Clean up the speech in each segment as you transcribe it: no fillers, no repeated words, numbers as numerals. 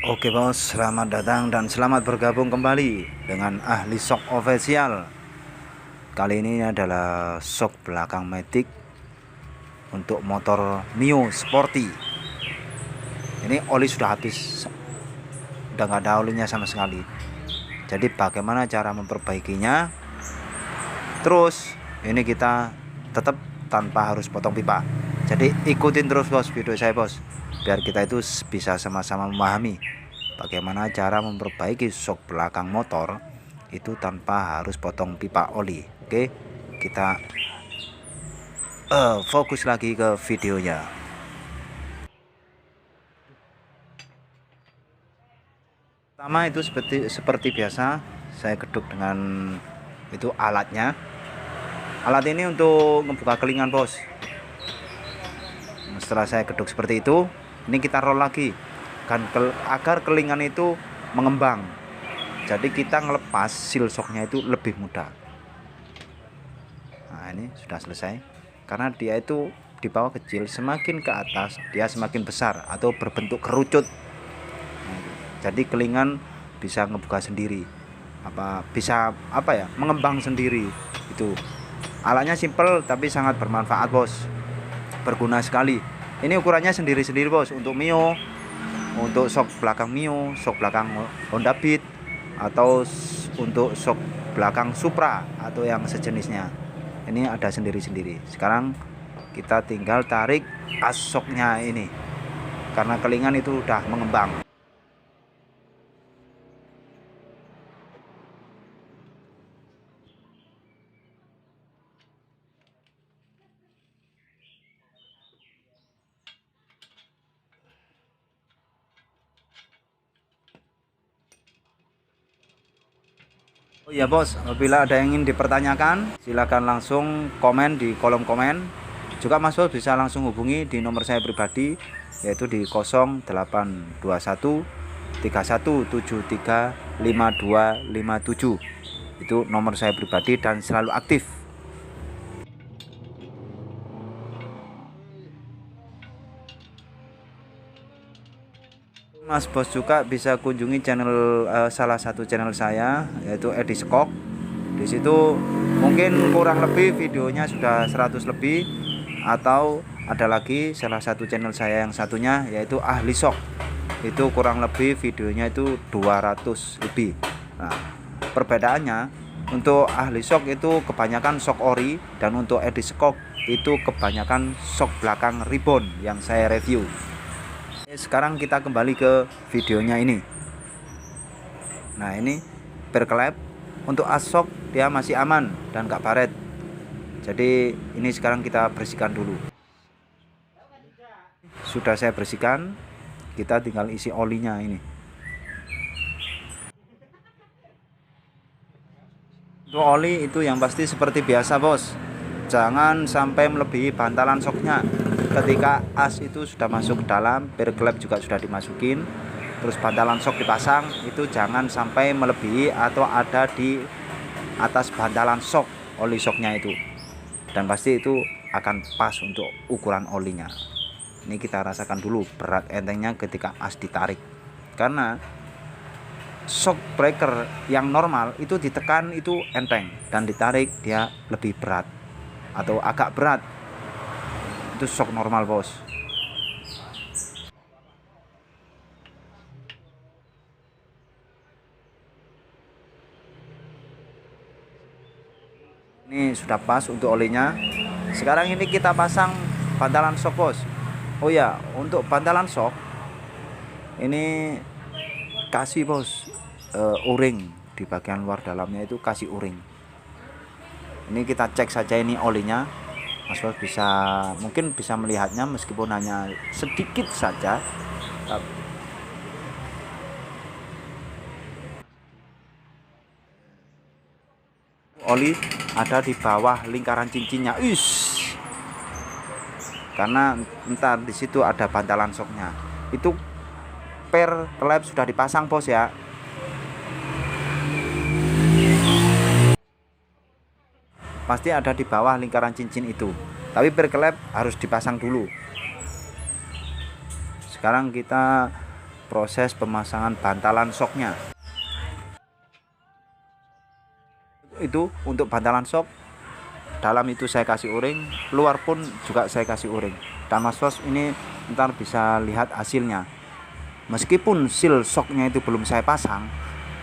Oke bos, selamat datang dan selamat bergabung kembali dengan Ahli Shock Official. Kali ini adalah shock belakang Matic untuk motor Mio Sporty. Ini oli sudah habis, udah nggak ada olinya sama sekali. Jadi bagaimana cara memperbaikinya? Terus ini kita tetap tanpa harus potong pipa. Jadi ikutin terus bos video saya bos, biar kita itu bisa sama-sama memahami bagaimana cara memperbaiki shock belakang motor itu tanpa harus potong pipa oli. Oke, kita fokus lagi ke videonya. Pertama itu seperti biasa, saya geduk dengan itu alatnya. Alat ini untuk membuka kelingan bos. Setelah saya geduk seperti itu, ini kita roll lagi kan agar kelingan itu mengembang. Jadi kita ngelepas seal shocknya itu lebih mudah. Nah ini sudah selesai, karena dia itu di bawah kecil, semakin ke atas dia semakin besar atau berbentuk kerucut. Nah, jadi kelingan bisa ngebuka sendiri, bisa mengembang sendiri. Itu alatnya simple tapi sangat bermanfaat bos, berguna sekali. Ini ukurannya sendiri-sendiri bos, untuk Mio, untuk shock belakang Mio, shock belakang Honda Beat, atau untuk shock belakang Supra atau yang sejenisnya. Ini ada sendiri-sendiri. Sekarang kita tinggal tarik as shocknya ini, karena kelingan itu udah mengembang. Oh iya bos, apabila ada yang ingin dipertanyakan, silakan langsung komen di kolom komen. Juga Mas Bos bisa langsung hubungi di nomor saya pribadi, yaitu di 0821 3173 5257. Itu nomor saya pribadi dan selalu aktif. Mas Bos juga bisa kunjungi channel salah satu channel saya, yaitu Edi Skok. Di situ mungkin kurang lebih videonya sudah 100 lebih, atau ada lagi salah satu channel saya yang satunya yaitu Ahli Shock. Itu kurang lebih videonya itu 200 lebih. Nah, perbedaannya untuk Ahli Shock itu kebanyakan shock ori, dan untuk Edi Skok itu kebanyakan shock belakang ribbon yang saya review. Sekarang kita kembali ke videonya ini. Nah ini berkelap. Untuk as shock dia masih aman dan gak baret. Jadi ini sekarang kita bersihkan dulu. Sudah saya bersihkan, kita tinggal isi olinya ini. Untuk oli itu yang pasti seperti biasa bos, jangan sampai melebihi bantalan shocknya. Ketika as itu sudah masuk ke dalam, berkelap juga sudah dimasukin, terus bantalan shock dipasang, itu jangan sampai melebihi atau ada di atas bantalan shock oli shocknya itu, dan pasti itu akan pas untuk ukuran olinya. Ini kita rasakan dulu berat entengnya ketika as ditarik, karena shock breaker yang normal itu ditekan itu enteng, dan ditarik dia lebih berat atau agak berat. Itu shock normal bos. Ini sudah pas untuk olinya. Sekarang ini kita pasang bantalan shock bos. Oh ya, untuk bantalan shock ini kasih bos o-ring di bagian luar dalamnya, itu kasih o-ring. Ini kita cek saja ini olinya. Mas Bos mungkin bisa melihatnya meskipun hanya sedikit saja. Oli ada di bawah lingkaran cincinnya, karena entar di situ ada bantalan shocknya. Itu per klep sudah dipasang bos ya. Pasti ada di bawah lingkaran cincin itu, tapi berkelep harus dipasang dulu. Sekarang kita proses pemasangan bantalan shocknya. Itu untuk bantalan shock, dalam itu saya kasih o-ring, luar pun juga saya kasih o-ring. Dan Mas Bos ini ntar bisa lihat hasilnya. Meskipun seal shocknya itu belum saya pasang,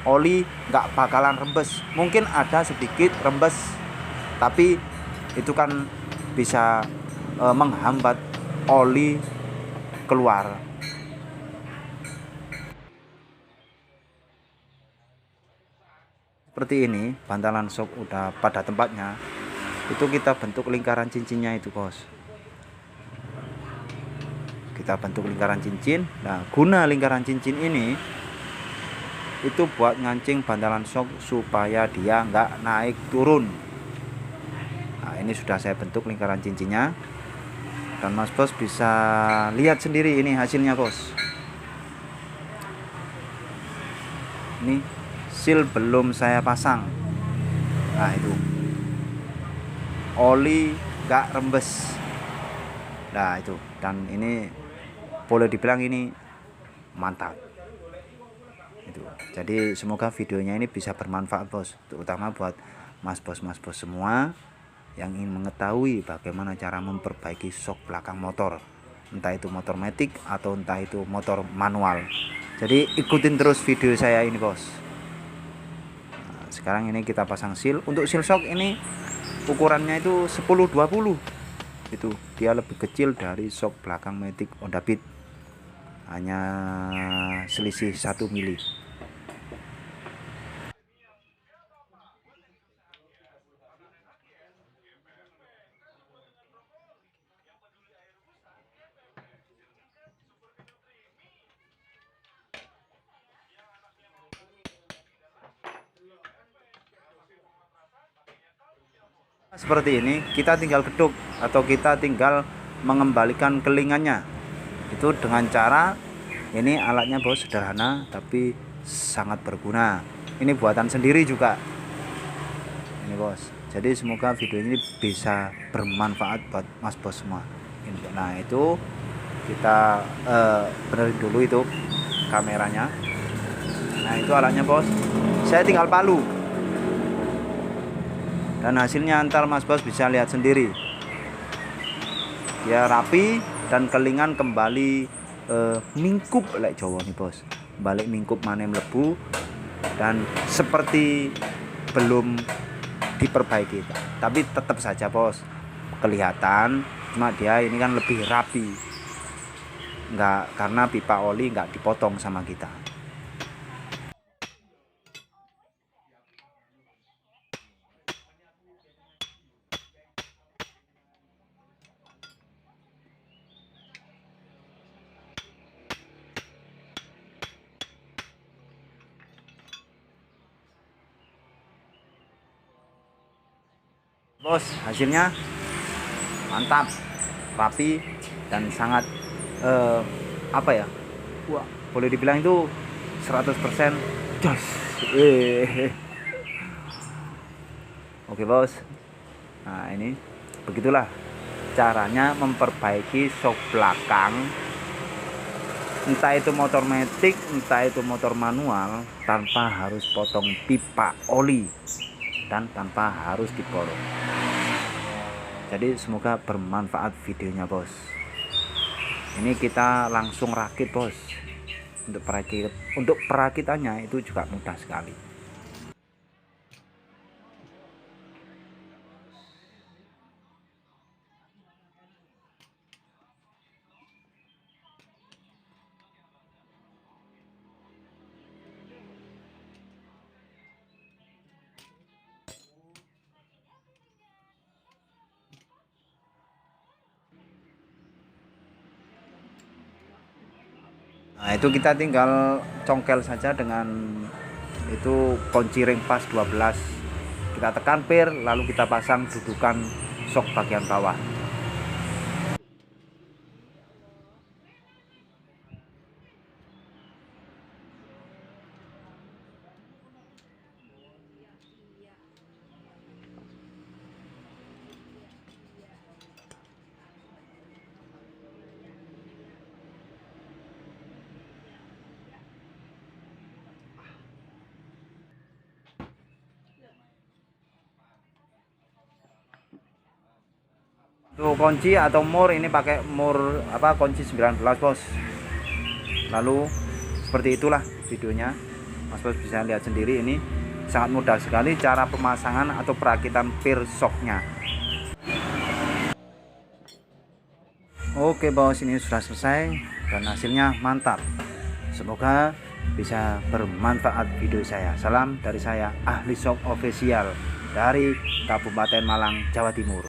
oli nggak bakalan rembes. Mungkin ada sedikit rembes, tapi itu kan bisa menghambat oli keluar. Seperti ini, bantalan shock udah pada tempatnya. Itu kita bentuk lingkaran cincinnya itu, Bos. Kita bentuk lingkaran cincin. Nah, guna lingkaran cincin ini itu buat ngancing bantalan shock supaya dia nggak naik turun. Nah, ini sudah saya bentuk lingkaran cincinnya, dan Mas Bos bisa lihat sendiri ini hasilnya, Bos. Ini seal belum saya pasang. Nah, itu oli nggak rembes. Nah, itu, dan ini boleh dibilang ini mantap itu. Jadi semoga videonya ini bisa bermanfaat, Bos, terutama buat mas bos semua yang ingin mengetahui bagaimana cara memperbaiki shock belakang motor, entah itu motor matic atau entah itu motor manual. Jadi ikutin terus video saya ini, Bos. Nah, sekarang ini kita pasang seal. Untuk seal shock ini ukurannya itu 10-20. Itu dia lebih kecil dari shock belakang matic Honda Beat, hanya selisih 1 mili. Seperti ini, kita tinggal geduk atau kita tinggal mengembalikan kelingannya. Itu dengan cara ini, alatnya, Bos, sederhana tapi sangat berguna. Ini buatan sendiri juga. Ini, Bos. Jadi semoga video ini bisa bermanfaat buat Mas Bos semua. Nah, itu kita benerin dulu itu kameranya. Nah, itu alatnya, Bos. Saya tinggal palu. Dan hasilnya antar Mas Bos bisa lihat sendiri. Ya rapi dan kelingan kembali mingkup lek Jawa nih, Bos. Balik mingkup maneh mlebu dan seperti belum diperbaiki. Tapi tetap saja, Bos, kelihatan, cuma dia ini kan lebih rapi. Enggak, karena pipa oli enggak dipotong sama kita. Bos, hasilnya mantap, rapi, dan sangat apa ya, wah, boleh dibilang itu 100% jos. Oke, Bos. Nah, ini begitulah caranya memperbaiki shock belakang, entah itu motor matic, entah itu motor manual, tanpa harus potong pipa oli dan tanpa harus diborong. Jadi semoga bermanfaat videonya, Bos. Ini kita langsung rakit, Bos. Untuk perakitannya itu juga mudah sekali. Nah, itu kita tinggal congkel saja dengan itu kunci ring pas 12. Kita tekan pir, lalu kita pasang dudukan shock bagian bawah. Untuk kunci atau mur ini pakai mur apa, kunci 19 bos. Lalu seperti itulah videonya, Mas Bos bisa lihat sendiri. Ini sangat mudah sekali cara pemasangan atau perakitan pir shocknya. Oke bos, ini sudah selesai dan hasilnya mantap. Semoga bisa bermanfaat video saya. Salam dari saya, Ahli Shock Official dari Kabupaten Malang, Jawa Timur.